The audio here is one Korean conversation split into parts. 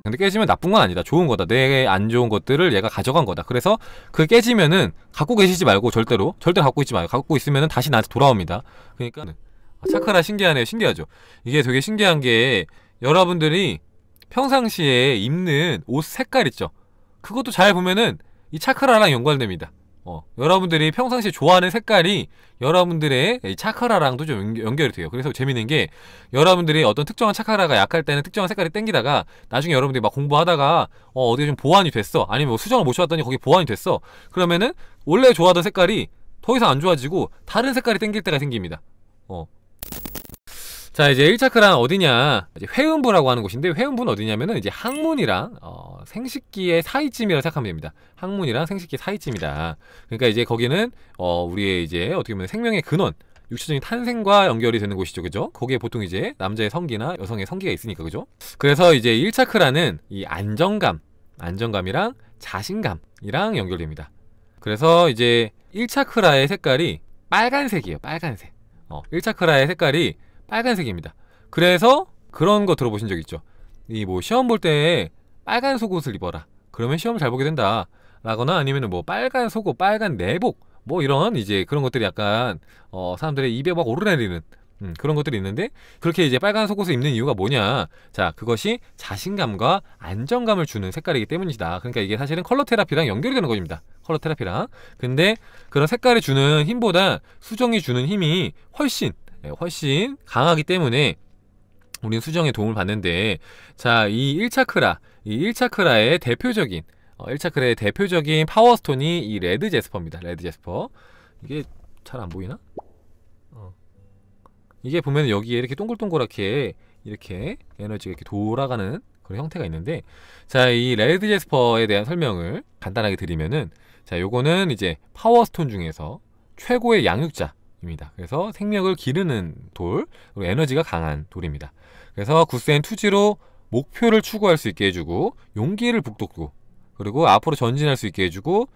근데 깨지면 나쁜 건 아니다. 좋은 거다. 내 안 좋은 것들을 얘가 가져간 거다. 그래서 그 깨지면은 갖고 계시지 말고 절대로 갖고 있지 마요. 갖고 있으면은 다시 나한테 돌아옵니다. 그러니까 차크라 신기하네요. 신기하죠. 이게 되게 신기한 게 여러분들이 평상시에 입는 옷 색깔 있죠. 그것도 잘 보면은 이 차크라랑 연관됩니다. 여러분들이 평상시에 좋아하는 색깔이 여러분들의 이 차크라랑도 좀 연결이 돼요. 그래서 재밌는 게 여러분들이 어떤 특정한 차크라가 약할 때는 특정한 색깔이 땡기다가 나중에 여러분들이 막 공부하다가 어디에 좀 보완이 됐어. 아니면 뭐 수정을 못 쉬었더니 거기 보완이 됐어. 그러면은 원래 좋아하던 색깔이 더 이상 안 좋아지고 다른 색깔이 땡길 때가 생깁니다. 자, 이제 1차크라는 어디냐, 이제 회음부라고 하는 곳인데, 회음부는 어디냐면은 이제 항문이랑 생식기의 사이쯤이라고 생각하면 됩니다. 항문이랑 생식기 사이쯤이다. 그러니까 이제 거기는 우리의 이제 어떻게 보면 생명의 근원, 육체적인 탄생과 연결이 되는 곳이죠. 그죠? 거기에 보통 이제 남자의 성기나 여성의 성기가 있으니까. 그죠? 그래서 이제 1차크라는 이 안정감이랑 자신감이랑 연결됩니다. 그래서 이제 1차크라의 색깔이 빨간색이에요. 빨간색. 1차크라의 색깔이 빨간색입니다. 그래서 그런 거 들어보신 적 있죠? 이 뭐 시험 볼 때 빨간 속옷을 입어라. 그러면 시험을 잘 보게 된다. 라거나 아니면 뭐 빨간 속옷, 빨간 내복, 뭐 이런 이제 그런 것들이 약간 사람들의 입에 막 오르내리는 그런 것들이 있는데, 그렇게 이제 빨간 속옷을 입는 이유가 뭐냐? 자, 그것이 자신감과 안정감을 주는 색깔이기 때문이다. 그러니까 이게 사실은 컬러 테라피랑 연결이 되는 것입니다. 컬러 테라피랑. 근데 그런 색깔이 주는 힘보다 수정이 주는 힘이 훨씬 강하기 때문에 우리는 수정에 도움을 받는데, 자, 이 1차크라의 대표적인 파워스톤이 이 레드 제스퍼입니다. 레드 제스퍼. 이게 잘 안 보이나? 이게 보면 여기에 이렇게 동글동글하게 이렇게 에너지가 이렇게 돌아가는 그런 형태가 있는데, 자, 이 레드 제스퍼에 대한 설명을 간단하게 드리면은, 자, 요거는 이제 파워스톤 중에서 최고의 양육자입니다. 그래서 생명을 기르는 돌, 그리고 에너지가 강한 돌입니다. 그래서 굳센 투지로 목표를 추구할 수 있게 해주고, 용기를 북돋고, 그리고 앞으로 전진할 수 있게 해주고,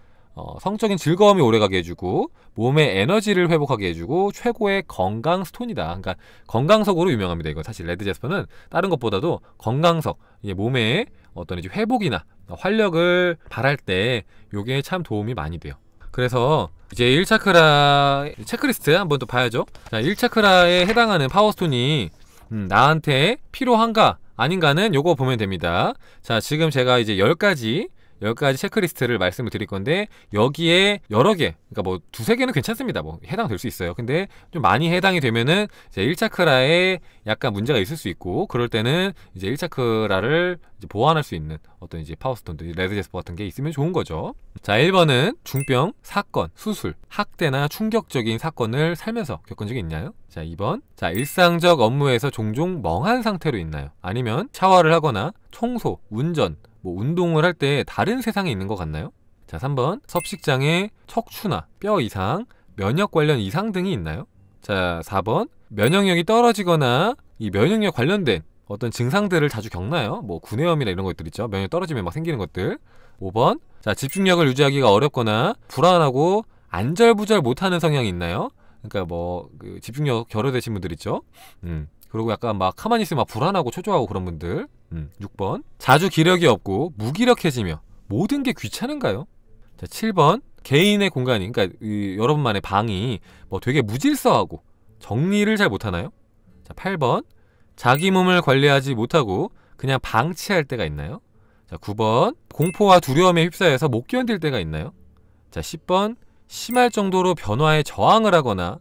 성적인 즐거움이 오래가게 해주고, 몸의 에너지를 회복하게 해주고, 최고의 건강 스톤이다. 그러니까 건강석으로 유명합니다. 이거 사실 레드 제스퍼는 다른 것보다도 건강석, 이게 몸의 어떤 이제 회복이나 활력을 발할 때 요게 참 도움이 많이 돼요. 그래서 이제 1차크라 체크리스트 한번 또 봐야죠. 자, 1차크라에 해당하는 파워스톤이 나한테 필요한가 아닌가는 요거 보면 됩니다. 자, 지금 제가 이제 10가지 체크리스트를 말씀을 드릴 건데, 여기에 여러 개, 그러니까 뭐 두세 개는 괜찮습니다. 뭐 해당될 수 있어요. 근데 좀 많이 해당이 되면은 이제 1차크라에 약간 문제가 있을 수 있고, 그럴 때는 이제 1차크라를 이제 보완할 수 있는 어떤 이제 파워스톤들, 레드 제스퍼 같은 게 있으면 좋은 거죠. 자, 1번은 중병, 사건, 수술, 학대나 충격적인 사건을 살면서 겪은 적이 있나요? 자, 2번. 자, 일상적 업무에서 종종 멍한 상태로 있나요? 아니면 샤워를 하거나 청소, 운전, 뭐 운동을 할 때 다른 세상에 있는 것 같나요? 자, 3번. 섭식장애, 척추나 뼈 이상, 면역 관련 이상 등이 있나요? 자, 4번. 면역력이 떨어지거나 이 면역력 관련된 어떤 증상들을 자주 겪나요? 뭐 구내염이나 이런 것들 있죠. 면역 떨어지면 막 생기는 것들. 5번. 자, 집중력을 유지하기가 어렵거나 불안하고 안절부절 못하는 성향이 있나요? 그러니까 뭐 그 집중력 결여되신 분들 있죠. 그리고 약간 막 가만히 있으면 막 불안하고 초조하고 그런 분들. 6번. 자주 기력이 없고 무기력해지며 모든 게 귀찮은가요? 자, 7번. 개인의 공간이, 그러니까 여러분만의 방이 뭐 되게 무질서하고 정리를 잘 못하나요? 자, 8번. 자기 몸을 관리하지 못하고 그냥 방치할 때가 있나요? 자, 9번. 공포와 두려움에 휩싸여서 못 견딜 때가 있나요? 자, 10번. 심할 정도로 변화에 저항을 하거나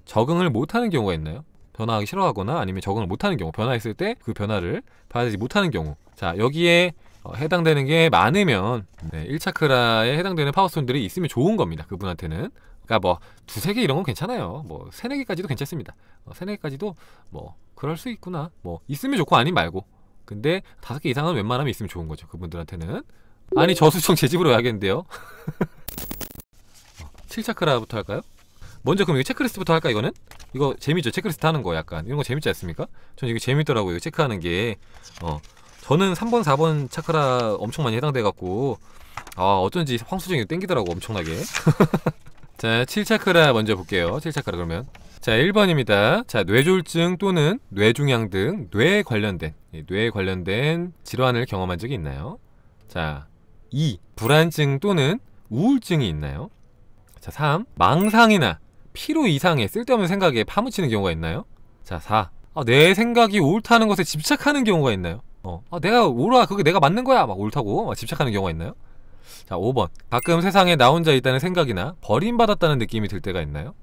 적응을 못하는 경우가 있나요? 변화하기 싫어하거나 아니면 적응을 못하는 경우, 변화했을 때 그 변화를 받아들이지 못하는 경우. 자, 여기에 해당되는 게 많으면 1차크라에 해당되는 파워스톤들이 있으면 좋은 겁니다. 그분한테는. 그러니까 뭐 두세 개 이런 건 괜찮아요. 뭐 세네 개까지도 괜찮습니다. 세네 개까지도 뭐 그럴 수 있구나. 뭐 있으면 좋고 아니면 말고. 근데 5개 이상은 웬만하면 있으면 좋은 거죠. 그분들한테는. 아니, 저수청 제 집으로 와야겠는데요. 7차크라부터 할까요? 먼저 그럼 이거 체크리스트부터 할까? 이거는? 이거 재밌죠? 체크리스트 하는 거 약간 이런 거 재밌지 않습니까? 전 이거 재밌더라고요. 체크하는 게. 저는 3번 4번 차크라 엄청 많이 해당돼갖고 어쩐지 황수정이 땡기더라고 엄청나게. 자, 7차크라 먼저 볼게요. 7차크라 그러면 자, 1번입니다. 자, 뇌졸중 또는 뇌종양 등 뇌에 관련된 질환을 경험한 적이 있나요? 자, 2. 불안증 또는 우울증이 있나요? 자, 3. 망상이나 피로 이상의 쓸데없는 생각에 파묻히는 경우가 있나요? 자, 4. 내 생각이 옳다는 것에 집착하는 경우가 있나요? 내가 옳아, 그게 내가 맞는 거야, 막 옳다고 막 집착하는 경우가 있나요? 자, 5번. 가끔 세상에 나 혼자 있다는 생각이나 버림받았다는 느낌이 들 때가 있나요?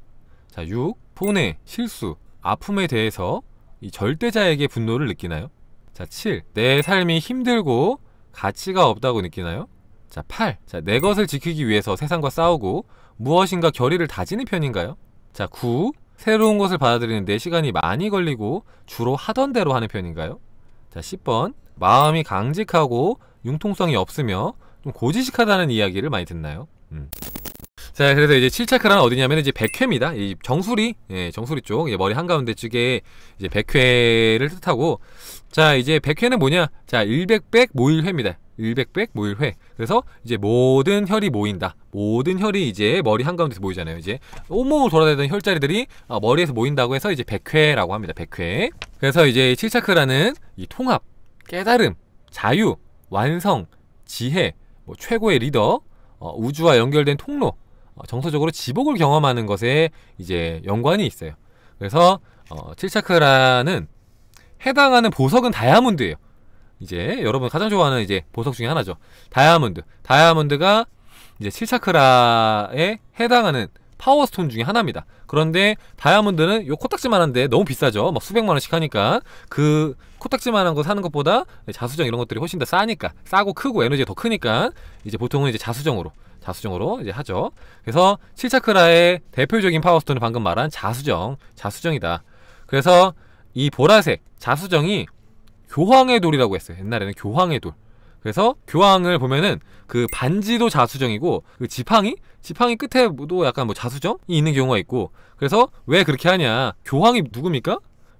자, 6. 손해, 실수, 아픔에 대해서 이 절대자에게 분노를 느끼나요? 자, 7. 내 삶이 힘들고 가치가 없다고 느끼나요? 자, 8. 자, 내 것을 지키기 위해서 세상과 싸우고 무엇인가 결의를 다지는 편인가요? 자, 9. 새로운 것을 받아들이는데 시간이 많이 걸리고 주로 하던 대로 하는 편인가요? 자, 10번. 마음이 강직하고 융통성이 없으며 좀 고지식하다는 이야기를 많이 듣나요? 자, 그래서 이제 7차크라는 어디냐면 이제 백회입니다. 이 정수리, 정수리 쪽, 머리 한가운데 쪽에 이제 백회를 뜻하고, 자, 이제 백회는 뭐냐? 자, 일백백 모일회입니다. 일백백 모일회. 그래서 이제 모든 혈이 모인다. 모든 혈이 이제 머리 한가운데서 모이잖아요. 이제 온몸을 돌아다니던 혈자리들이 머리에서 모인다고 해서 이제 백회라고 합니다. 백회. 그래서 이제 7차크라는 이 통합, 깨달음, 자유, 완성, 지혜, 뭐 최고의 리더, 우주와 연결된 통로, 정서적으로 지복을 경험하는 것에 이제 연관이 있어요. 그래서 7차크라는 해당하는 보석은 다이아몬드예요. 이제 여러분 가장 좋아하는 이제 보석 중에 하나죠. 다이아몬드. 다이아몬드가 이제 7차크라에 해당하는 파워스톤 중에 하나입니다. 그런데 다이아몬드는 요 코딱지만한데 너무 비싸죠. 막 수백만 원씩 하니까 그 코딱지만한 거 사는 것보다 자수정 이런 것들이 훨씬 더 싸니까, 싸고 크고 에너지가 더 크니까 이제 보통은 이제 자수정으로 이제 하죠. 그래서 7차크라의 대표적인 파워스톤은 방금 말한 자수정이다. 그래서 이 보라색 자수정이 교황의 돌이라고 했어요. 옛날에는 교황의 돌. 그래서 교황을 보면은 그 반지도 자수정이고 그 지팡이 끝에도 약간 뭐 자수정이 있는 경우가 있고, 그래서 왜 그렇게 하냐? 교황이 누굽니까?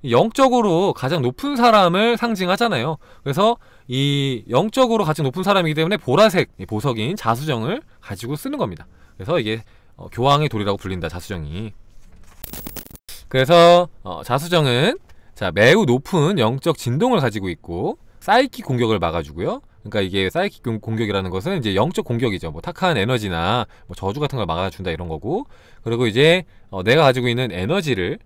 영적으로 가장 높은 사람을 상징하잖아요. 그래서 이 영적으로 가장 높은 사람이기 때문에 보라색 보석인 자수정을 가지고 쓰는 겁니다. 그래서 이게 교황의 돌이라고 불린다, 자수정이. 그래서 자수정은 자, 매우 높은 영적 진동을 가지고 있고 사이킥 공격을 막아주고요. 그러니까 이게 사이킥 공격이라는 것은 이제 영적 공격이죠. 뭐 탁한 에너지나 뭐 저주 같은 걸 막아준다 이런 거고, 그리고 이제 내가 가지고 있는 에너지를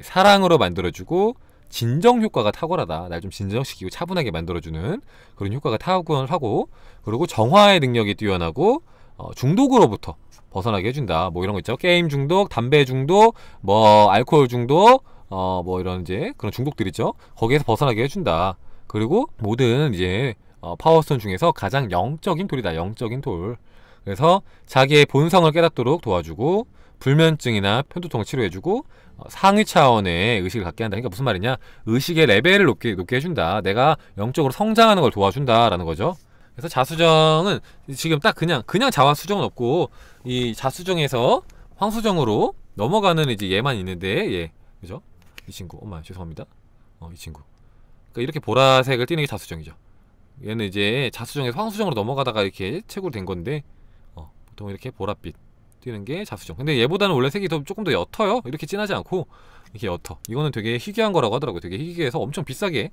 사랑으로 만들어주고 진정 효과가 탁월하다. 날 좀 진정시키고 차분하게 만들어주는 그런 효과가 탁월하고, 그리고 정화의 능력이 뛰어나고 중독으로부터 벗어나게 해준다. 뭐 이런 거 있죠. 게임 중독, 담배 중독, 뭐 알코올 중독, 뭐 이런 이제 그런 중독들 있죠. 거기에서 벗어나게 해준다. 그리고 모든 이제 파워스톤 중에서 가장 영적인 돌이다. 영적인 돌. 그래서 자기의 본성을 깨닫도록 도와주고 불면증이나 편두통을 치료해주고 상위 차원의 의식을 갖게 한다. 그러니까 무슨 말이냐? 의식의 레벨을 높게 해준다. 내가 영적으로 성장하는 걸 도와준다라는 거죠. 그래서 자수정은 지금 딱 그냥 자화수정은 없고 이 자수정에서 황수정으로 넘어가는 이제 얘만 있는데, 얘 그죠? 이 친구, 엄마 죄송합니다. 이 친구. 그러니까 이렇게 보라색을 띠는 게 자수정이죠. 얘는 이제 자수정에서 황수정으로 넘어가다가 이렇게 채굴 된 건데, 보통 이렇게 보랏빛 띄는 게 자수정. 근데 얘보다는 원래 색이 조금 더 옅어요. 이렇게 진하지 않고 이렇게 옅어. 이거는 되게 희귀한 거라고 하더라고요. 되게 희귀해서 엄청 비싸게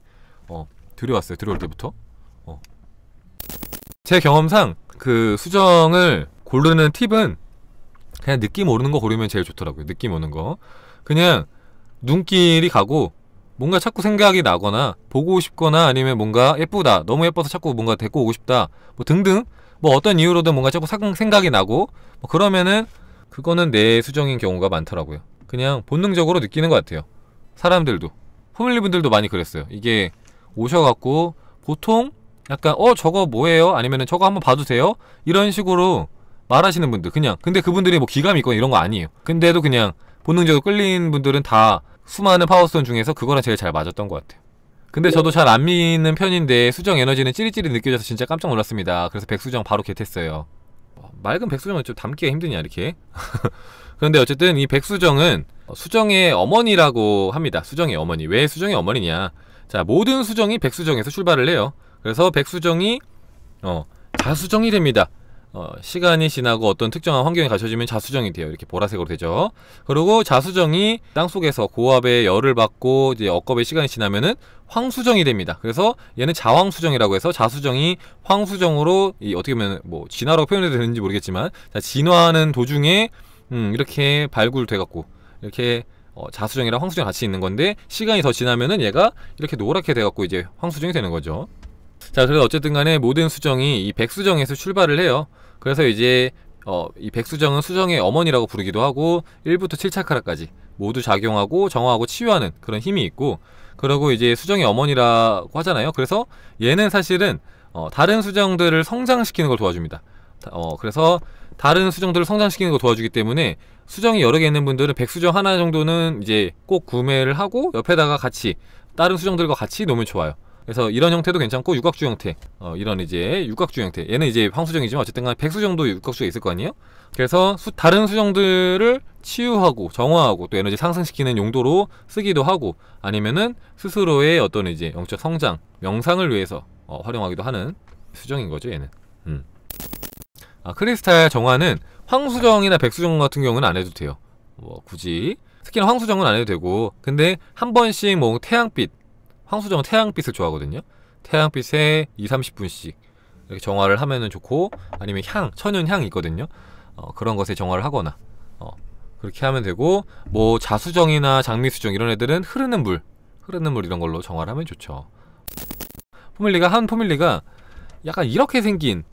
들여왔어요. 들여올 때부터. 제 경험상 그 수정을 고르는 팁은 그냥 느낌 오르는 거 고르면 제일 좋더라고요. 느낌 오는 거. 그냥 눈길이 가고 뭔가 자꾸 생각이 나거나 보고 싶거나 아니면 뭔가 예쁘다, 너무 예뻐서 자꾸 뭔가 데리고 오고 싶다, 뭐 등등, 뭐 어떤 이유로든 뭔가 자꾸 생각이 나고 뭐 그러면은 그거는 내 수정인 경우가 많더라고요. 그냥 본능적으로 느끼는 것 같아요. 사람들도, 포밀리분들도 많이 그랬어요. 이게 오셔갖고 보통 약간 저거 뭐예요? 아니면은 저거 한번 봐도 돼요? 이런 식으로 말하시는 분들, 그냥 근데 그분들이 뭐 기감이 있거나 이런 거 아니에요. 근데도 그냥 본능적으로 끌린 분들은 다 수많은 파워스톤 중에서 그거랑 제일 잘 맞았던 것 같아요. 근데 저도 잘 안 믿는 편인데 수정 에너지는 찌릿찌릿 느껴져서 진짜 깜짝 놀랐습니다. 그래서 백수정 바로 겟했어요. 맑은 백수정은 좀 담기가 힘드냐 이렇게. 그런데 어쨌든 이 백수정은 수정의 어머니라고 합니다. 수정의 어머니. 왜 수정의 어머니냐? 자, 모든 수정이 백수정에서 출발을 해요. 그래서 백수정이 자수정이 됩니다. 시간이 지나고 어떤 특정한 환경에 갖춰지면 자수정이 돼요. 이렇게 보라색으로 되죠. 그리고 자수정이 땅속에서 고압의 열을 받고 이제 억겁의 시간이 지나면은 황수정이 됩니다. 그래서 얘는 자황수정이라고 해서 자수정이 황수정으로 어떻게 보면 뭐 진화라고 표현해도 되는지 모르겠지만, 자, 진화하는 도중에 이렇게 발굴돼 갖고 이렇게 자수정이랑 황수정이 같이 있는 건데, 시간이 더 지나면은 얘가 이렇게 노랗게 돼 갖고 이제 황수정이 되는 거죠. 자, 그래서 어쨌든 간에 모든 수정이 이 백수정에서 출발을 해요. 그래서 이제 이 백수정은 수정의 어머니라고 부르기도 하고 1부터 7차크라까지 모두 작용하고 정화하고 치유하는 그런 힘이 있고, 그리고 이제 수정의 어머니라고 하잖아요. 그래서 얘는 사실은 다른 수정들을 성장시키는 걸 도와줍니다. 그래서 다른 수정들을 성장시키는 걸 도와주기 때문에 수정이 여러 개 있는 분들은 백수정 하나 정도는 이제 꼭 구매를 하고 옆에다가 같이 다른 수정들과 같이 놓으면 좋아요. 그래서 이런 형태도 괜찮고, 육각주 형태, 이런 이제 육각주 형태, 얘는 이제 황수정이지만 어쨌든 간에 백수정도 육각주가 있을 거 아니에요? 그래서 다른 수정들을 치유하고 정화하고 또 에너지 상승시키는 용도로 쓰기도 하고, 아니면은 스스로의 어떤 이제 영적 성장, 명상을 위해서 활용하기도 하는 수정인 거죠, 얘는. 크리스탈 정화는 황수정이나 백수정 같은 경우는 안 해도 돼요. 뭐 굳이 특히나 황수정은 안 해도 되고, 근데 한 번씩 뭐 태양빛, 황수정은 태양빛을 좋아하거든요. 태양빛에 20-30분씩 이렇게 정화를 하면은 좋고, 아니면 천연향 있거든요. 그런 것에 정화를 하거나 그렇게 하면 되고, 뭐 자수정이나 장미수정 이런 애들은 흐르는 물 이런 걸로 정화를 하면 좋죠. 한 포밀리가 약간 이렇게 생긴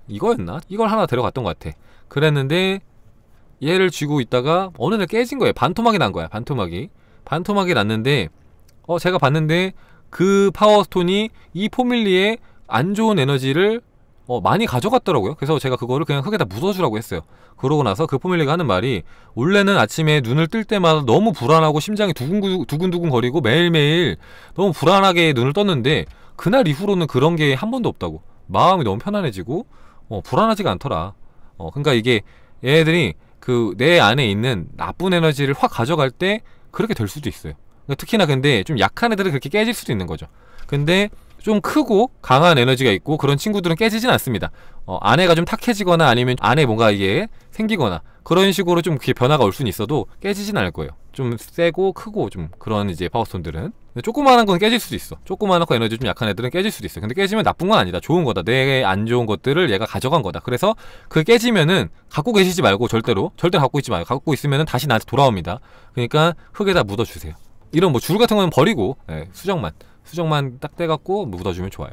이거였나? 이걸 하나 데려갔던 것 같아. 그랬는데 얘를 쥐고 있다가 어느 날 깨진 거예요. 반토막이 난 거야. 반토막이 났는데 제가 봤는데 그 파워스톤이 이 포밀리의 안 좋은 에너지를 많이 가져갔더라고요. 그래서 제가 그거를 그냥 흙에다 묻어주라고 했어요. 그러고 나서 그 포밀리가 하는 말이, 원래는 아침에 눈을 뜰 때마다 너무 불안하고 심장이 두근두근 거리고 매일매일 너무 불안하게 눈을 떴는데, 그날 이후로는 그런 게 한 번도 없다고. 마음이 너무 편안해지고 불안하지가 않더라. 그러니까 이게 얘네들이 그 내 안에 있는 나쁜 에너지를 확 가져갈 때 그렇게 될 수도 있어요. 특히나 근데 좀 약한 애들은 그렇게 깨질 수도 있는 거죠. 근데 좀 크고 강한 에너지가 있고 그런 친구들은 깨지진 않습니다. 안에가 좀 탁해지거나 아니면 안에 뭔가 이게 생기거나 그런 식으로 좀 그게 변화가 올 수는 있어도 깨지진 않을 거예요. 좀 세고 크고 좀 그런 이제 파워스톤들은. 조그마한 건 깨질 수도 있어. 조그마하고 에너지 좀 약한 애들은 깨질 수도 있어. 근데 깨지면 나쁜 건 아니다. 좋은 거다. 내 안 좋은 것들을 얘가 가져간 거다. 그래서 그 깨지면은 갖고 계시지 말고 절대 갖고 있지 마요. 갖고 있으면은 다시 나한테 돌아옵니다. 그러니까 흙에다 묻어주세요. 이런 뭐 줄 같은 거는 버리고 수정만 딱 떼갖고 묻어주면 좋아요.